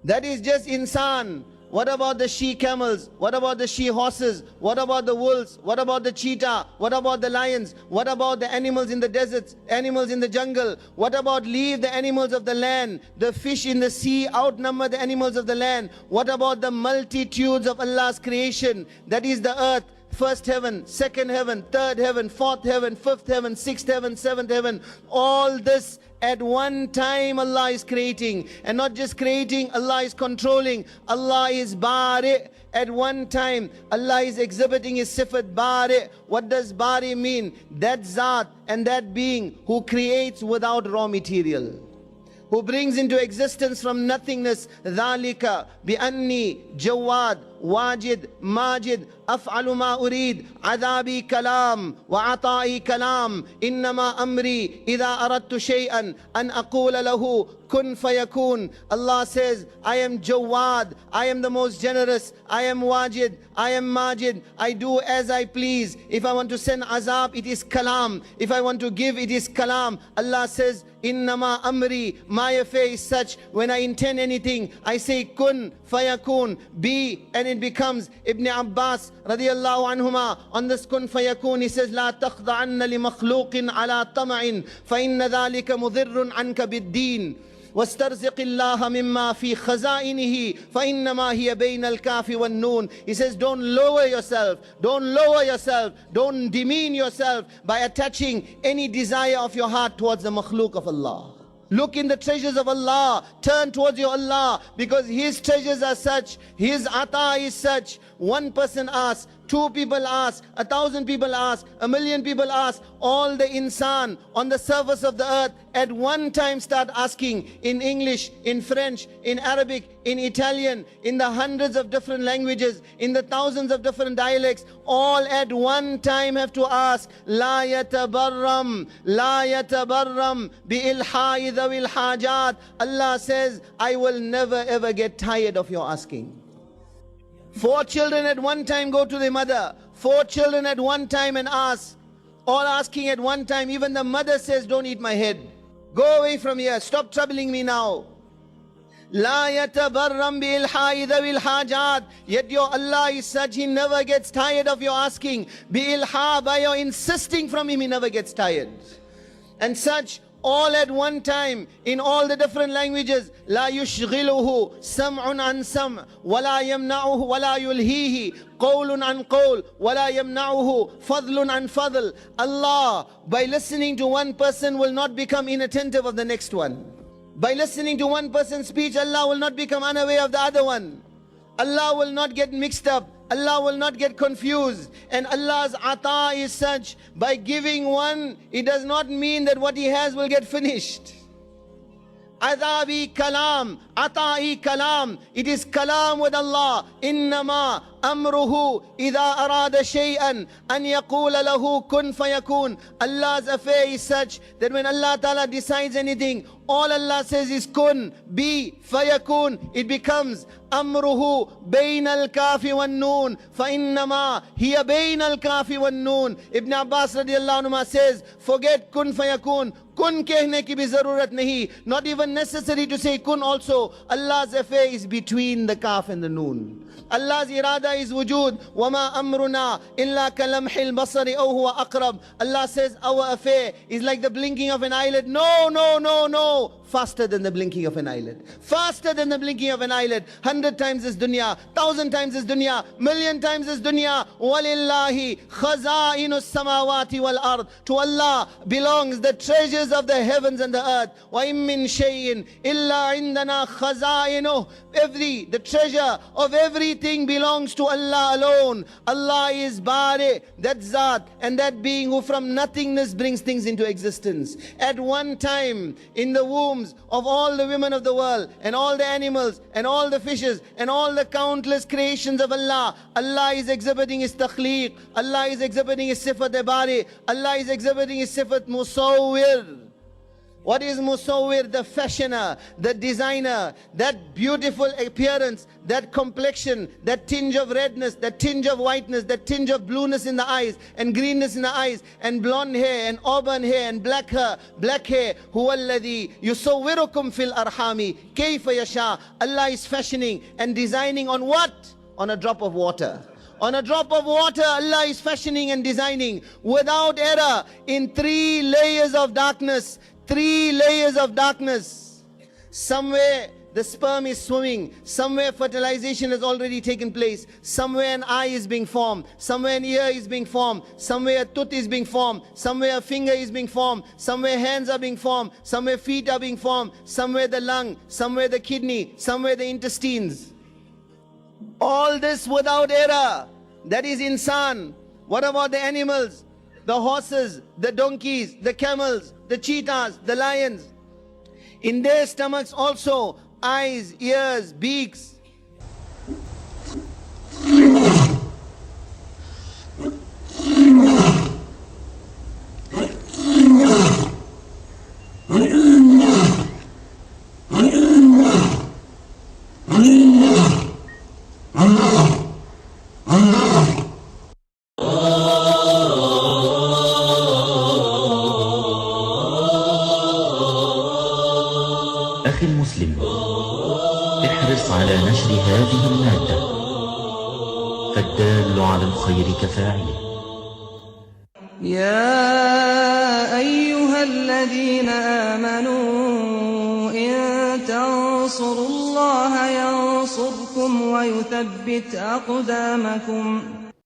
That is just insan. What about the she camels? What about the she horses? What about the wolves? What about the cheetah? What about the lions? What about the animals in the deserts, animals in the jungle? What about leave the animals of the land? The fish in the sea outnumber the animals of the land. What about the multitudes of Allah's creation? That is the earth. First heaven, second heaven, third heaven, fourth heaven, fifth heaven, sixth heaven, seventh heaven. All this at one time Allah is creating. And not just creating, Allah is controlling. Allah is bari. At one time, Allah is exhibiting His sifat bari. What does bari mean? That zat and that being who creates without raw material, who brings into existence from nothingness. ذَلِكَ بِأَنِّي جَوَّادٌ واجد ماجد أفعل ما أريد عذابي كلام وعطائي كلام إنما أمري إذا أردت شيئا أن أقول له كن فيكون. Allah says, I am Jawad, I am the most generous, I am Wajid, I am Majid, I do as I please. If I want to send azab, it is kalam. If I want to give, it is kalam. Allah says, Innama amri, my affair is such, when I intend anything, I say kun fayakun, be, and it becomes. Ibn Abbas radiyallahu anhuma, on this kun fayakun, he says, La takhda'anna li makhluqin ala tama'in, fa inna dhalika mudhirrun anka bid-deen. واسترزق الله مما في خزائنه فإنما هي بين الكاف والنون. He says, don't lower yourself, don't demean yourself by attaching any desire of your heart towards the makhluk of Allah. Look in the treasures of Allah, turn towards your Allah, because His treasures are such, His ata is such. One person asks, two people ask, 1,000 people ask, 1,000,000 people ask, all the insan on the surface of the earth at one time start asking in English, in French, in Arabic, in Italian, in the hundreds of different languages, in the thousands of different dialects, all at one time have to ask, La yatabarram bi ilha'i dhawil hajat. Allah says, I will never ever get tired of your asking. 4 children at one time go to the mother, 4 children at one time and ask, all asking at one time. Even the mother says, don't eat my head, go away from here, stop troubling me now. La yatabarram bi ilha'i dhawil hajat. Yet your Allah is such, He never gets tired of your asking. Bi ilha, by your insisting from Him, He never gets tired. And such, all at one time, in all the different languages. لا يشغله سمع عن سمع ولا يمنعه ولا يلهيه قول عن قول ولا يمنعه فضل عن فضل. Allah, by listening to one person, will not become inattentive of the next one. By listening to one person's speech, Allah will not become unaware of the other one. Allah will not get mixed up. Allah will not get confused. And Allah's ata is such, by giving one, it does not mean that what He has will get finished. Adabi kalam, ata'i kalam. It is kalam with Allah. Innama amruhu idha arada shay'an an yaqula lahu kun fayakun. Allah's affair is such that when Allah Ta'ala decides anything, all Allah says is kun, be, fayakun, it becomes. Amruhu bayn al-kafi wan-noon fa innama hiya bayn al-kafi wan-noon. Ibn Abbas radiyallahu anhu says, forget kun fayakun. Kun kehne ki bhi zarurat nahi. Not even necessary to say kun also. Allah's affair is between the kaf and the noon. Allah's irada is wujud. وَمَا أَمْرُنَا إِلَّا كَلَمْحِ الْبَصَرِ أَوْ هُوَ أَقْرَبُ. Allah says our affair is like the blinking of an eyelid. No. Faster than the blinking of an eyelid. Faster than the blinking of an eyelid. 100 times this dunya, 1,000 times this dunya, 1,000,000 times this dunya. وَلِلَّهِ خَزَائِنُ السَّمَاوَاتِ وَالْأَرْضِ. To Allah belongs the treasures of the heavens and the earth. وَإِن مِّن شَيْءٍ إِلَّا عِندَنَا خَزَائِنُهُ. The treasure of everything belongs to Allah alone. Allah is Bari, that Zat and that being who from nothingness brings things into existence. At one time, in the wombs of all the women of the world and all the animals and all the fishes and all the countless creations of Allah, Allah is exhibiting His takhliq, Allah is exhibiting His sifat bari, Allah is exhibiting His sifat musawwir. What is musawwir? The fashioner, the designer, that beautiful appearance, that complexion, that tinge of redness, that tinge of whiteness, that tinge of blueness in the eyes and greenness in the eyes and blonde hair and auburn hair and black hair. Huwa alladhi yusawwirukum fil arhami kayfa yasha. Allah is fashioning and designing on what? On a drop of water. On a drop of water, Allah is fashioning and designing without error in 3 layers of darkness. 3 layers of darkness. Somewhere the sperm is swimming. Somewhere fertilization has already taken place. Somewhere an eye is being formed. Somewhere an ear is being formed. Somewhere a tooth is being formed. Somewhere a finger is being formed. Somewhere hands are being formed. Somewhere feet are being formed. Somewhere the lung. Somewhere the kidney. Somewhere the intestines. All this without error. That is insan. What about the animals? The horses, the donkeys, the camels, the cheetahs, the lions. In their stomachs also, eyes, ears, beaks. أخي المسلم، احرص على نشر هذه المادة، فالدال على الخير كفاعله. يا أيها الذين آمنوا إن تنصروا الله ينصركم ويثبت أقدامكم